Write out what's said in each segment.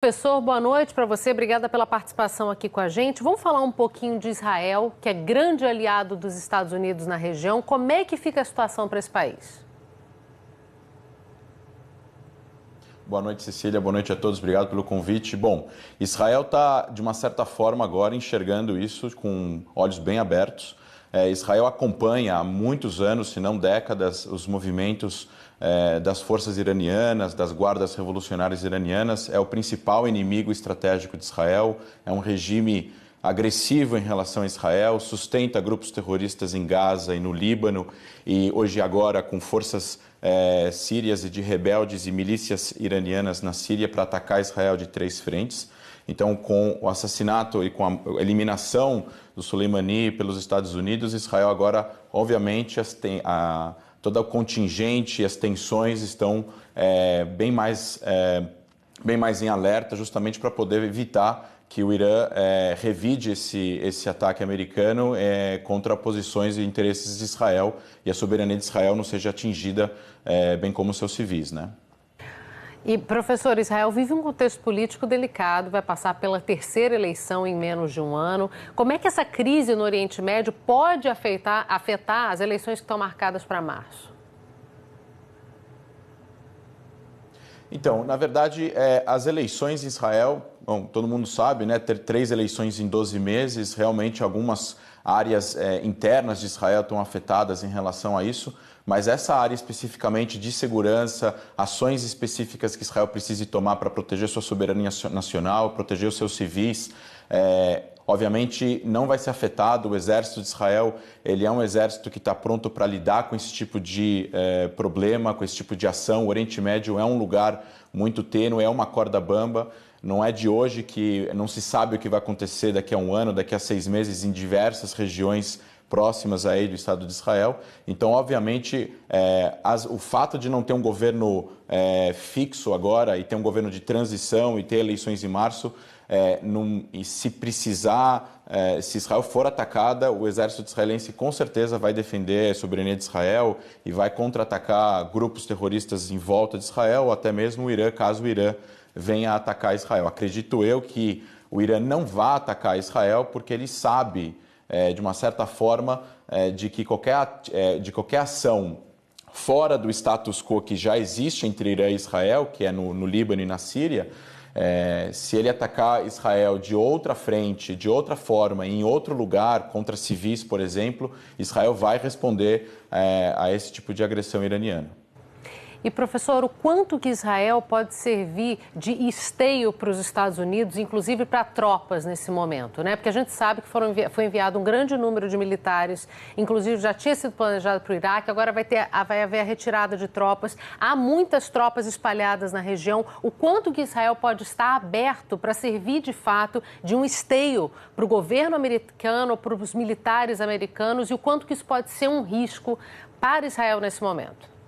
Professor, boa noite para você. Obrigada pela participação aqui com a gente. Vamos falar um pouquinho de Israel, que é grande aliado dos Estados Unidos na região. Como é que fica a situação para esse país? Boa noite, Cecília. Boa noite a todos. Obrigado pelo convite. Bom, Israel está, de uma certa forma, agora enxergando isso com olhos bem abertos. Israel acompanha há muitos anos, se não décadas, os movimentos das forças iranianas, das guardas revolucionárias iranianas. É o principal inimigo estratégico de Israel. É um regime agressivo em relação a Israel, sustenta grupos terroristas em Gaza e no Líbano, e hoje agora com forças sírias e de rebeldes e milícias iranianas na Síria para atacar Israel de 3 frentes. Então, com o assassinato e com a eliminação do Soleimani pelos Estados Unidos, Israel agora, obviamente, todo o contingente e as tensões estão bem mais em alerta, justamente para poder evitar que o Irã revide esse ataque americano contra posições e interesses de Israel e a soberania de Israel não seja atingida, bem como seus civis, né? E, professor, Israel vive um contexto político delicado, vai passar pela 3ª eleição em menos de um ano. Como é que essa crise no Oriente Médio pode afetar as eleições que estão marcadas para março? Então, na verdade, as eleições em Israel, bom, todo mundo sabe, né, ter 3 eleições em 12 meses, realmente algumas áreas internas de Israel estão afetadas em relação a isso, mas essa área especificamente de segurança, ações específicas que Israel precise tomar para proteger sua soberania nacional, proteger os seus civis, obviamente não vai ser afetado. O exército de Israel, ele é um exército que está pronto para lidar com esse tipo de problema, com esse tipo de ação. O Oriente Médio é um lugar muito tênue, é uma corda bamba. Não é de hoje que não se sabe o que vai acontecer daqui a um ano, daqui a 6 meses em diversas regiões próximas aí do Estado de Israel. Então, obviamente, o fato de não ter um governo fixo agora e ter um governo de transição e ter eleições em março, e se precisar, se Israel for atacada, o exército israelense com certeza vai defender a soberania de Israel e vai contra-atacar grupos terroristas em volta de Israel, ou até mesmo o Irã, caso o Irã venha a atacar Israel. Acredito eu que o Irã não vá atacar Israel porque ele sabe, de uma certa forma, de que qualquer ação fora do status quo que já existe entre Irã e Israel, que é no Líbano e na Síria, se ele atacar Israel de outra frente, de outra forma, em outro lugar, contra civis, por exemplo, Israel vai responder a esse tipo de agressão iraniana. E, professor, o quanto que Israel pode servir de esteio para os Estados Unidos, inclusive para tropas nesse momento, né? Porque a gente sabe que foi enviado um grande número de militares, inclusive já tinha sido planejado para o Iraque, agora vai haver a retirada de tropas. Há muitas tropas espalhadas na região. O quanto que Israel pode estar aberto para servir, de fato, de um esteio para o governo americano, para os militares americanos, e o quanto que isso pode ser um risco para Israel nesse momento?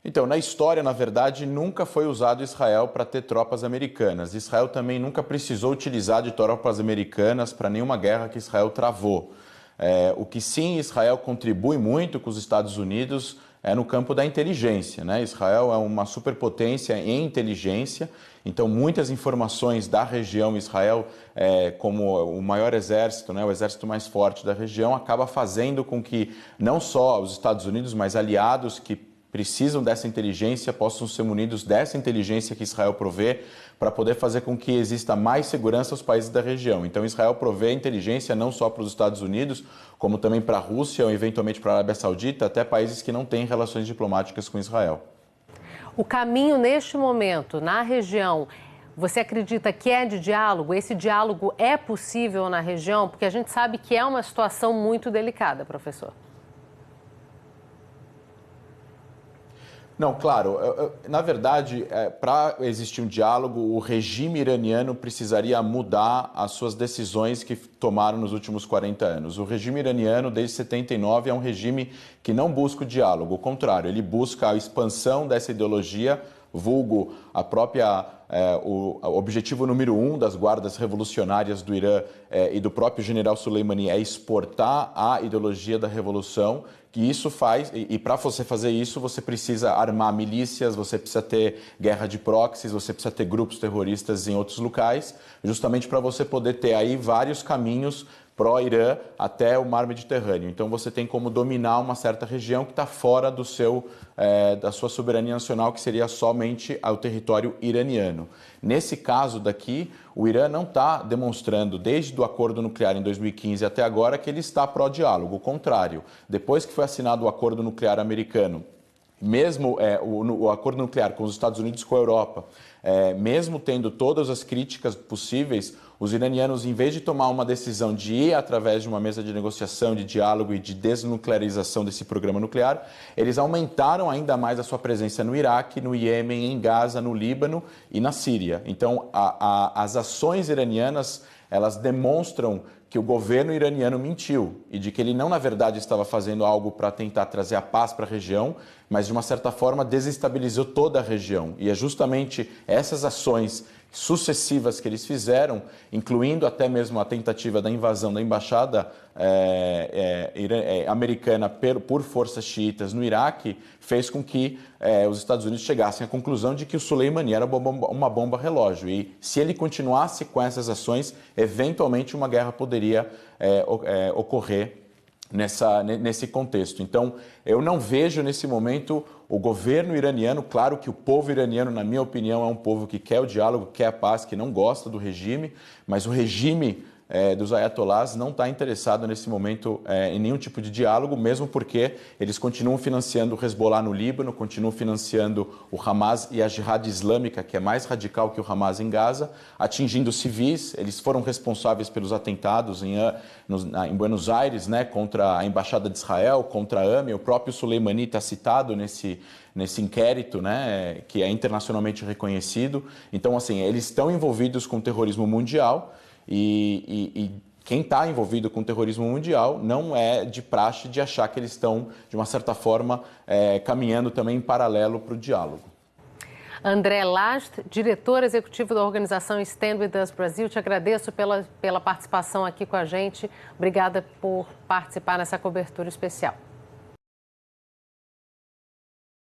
Então, na história, na verdade, nunca foi usado Israel para ter tropas americanas. Israel também nunca precisou utilizar de tropas americanas para nenhuma guerra que Israel travou. O que sim, Israel contribui muito com os Estados Unidos é no campo da inteligência, né? Israel é uma superpotência em inteligência, então muitas informações da região, Israel, como o maior exército, né, o exército mais forte da região, acaba fazendo com que não só os Estados Unidos, mas aliados que precisam dessa inteligência, possam ser munidos dessa inteligência que Israel provê para poder fazer com que exista mais segurança aos países da região. Então, Israel provê inteligência não só para os Estados Unidos, como também para a Rússia ou eventualmente para a Arábia Saudita, até países que não têm relações diplomáticas com Israel. O caminho neste momento, na região, você acredita que é de diálogo? Esse diálogo é possível na região? Porque a gente sabe que é uma situação muito delicada, professor. Não, claro. Na verdade, para existir um diálogo, o regime iraniano precisaria mudar as suas decisões que tomaram nos últimos 40 anos. O regime iraniano, desde 79, é um regime que não busca o diálogo. Ao contrário, ele busca a expansão dessa ideologia, vulgo a própria o objetivo número 1 das guardas revolucionárias do Irã e do próprio general Soleimani é exportar a ideologia da revolução, que isso faz, e para você fazer isso, você precisa armar milícias, você precisa ter guerra de proxies, você precisa ter grupos terroristas em outros locais, justamente para você poder ter aí vários caminhos pró-Irã até o mar Mediterrâneo. Então você tem como dominar uma certa região que está fora da sua soberania nacional, que seria somente o território iraniano. Nesse caso daqui, o Irã não está demonstrando, desde o acordo nuclear em 2015 até agora, que ele está pró-diálogo. O contrário, depois que foi assinado o acordo nuclear americano, mesmo o acordo nuclear com os Estados Unidos e com a Europa, mesmo tendo todas as críticas possíveis, os iranianos, em vez de tomar uma decisão de ir através de uma mesa de negociação, de diálogo e de desnuclearização desse programa nuclear, eles aumentaram ainda mais a sua presença no Iraque, no Iêmen, em Gaza, no Líbano e na Síria. Então, as ações iranianas, elas demonstram que o governo iraniano mentiu e de que ele não, na verdade, estava fazendo algo para tentar trazer a paz para a região, mas, de uma certa forma, desestabilizou toda a região. E é justamente essas ações sucessivas que eles fizeram, incluindo até mesmo a tentativa da invasão da embaixada americana por forças xiitas no Iraque, fez com que os Estados Unidos chegassem à conclusão de que o Soleimani era uma bomba relógio. E se ele continuasse com essas ações, eventualmente uma guerra poderia ocorrer nesse contexto. Então, eu não vejo nesse momento o governo iraniano, claro que o povo iraniano, na minha opinião, é um povo que quer o diálogo, quer a paz, que não gosta do regime, mas o regime dos ayatolás não está interessado nesse momento em nenhum tipo de diálogo, mesmo porque eles continuam financiando o Hezbollah no Líbano, continuam financiando o Hamas e a Jihad Islâmica, que é mais radical que o Hamas em Gaza, atingindo civis. Eles foram responsáveis pelos atentados em Buenos Aires, né, contra a Embaixada de Israel, contra a AME. O próprio Soleimani está citado nesse inquérito, né, que é internacionalmente reconhecido. Então, assim, eles estão envolvidos com o terrorismo mundial. E quem está envolvido com o terrorismo mundial não é de praxe de achar que eles estão, de uma certa forma, caminhando também em paralelo para o diálogo. André Last, diretor executivo da organização Stand With Us Brasil, te agradeço pela participação aqui com a gente. Obrigada por participar nessa cobertura especial.